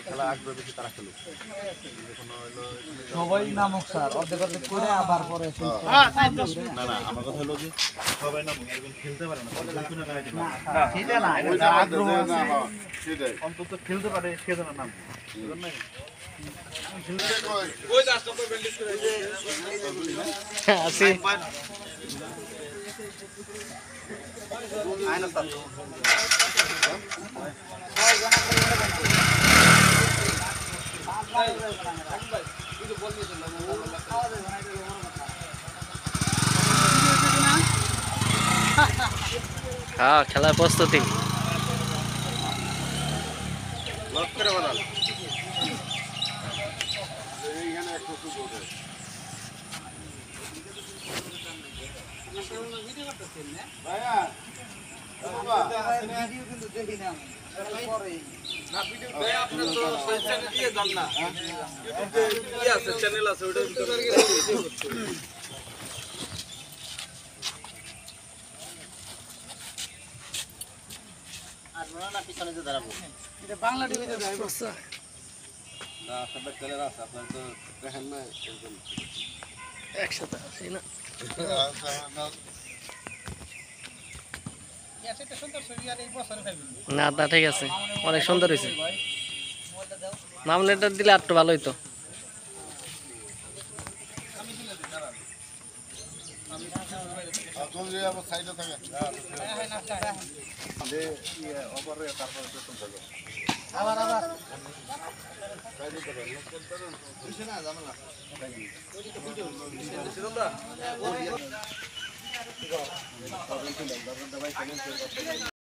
খেলা আগ্রহ বেশি তারা খেলুক। সবাই নামক স্যার অর্ধেক অর্ধেক করে আবার পরে না না আমার কথা হলো যে সবাই নামুক, একজন খেলতে পারে না সেটা না আগ্রহ অন্তত খেলতে পারে সেজন্য নাম হ্যাঁ খেলার প্রস্তুতি বাংলা টিভিতে একসাথে আছি না না তা ঠিক আছে অনেক সুন্দর হয়েছে নাম লেটার দিলে একটু ভালো হইতো আবার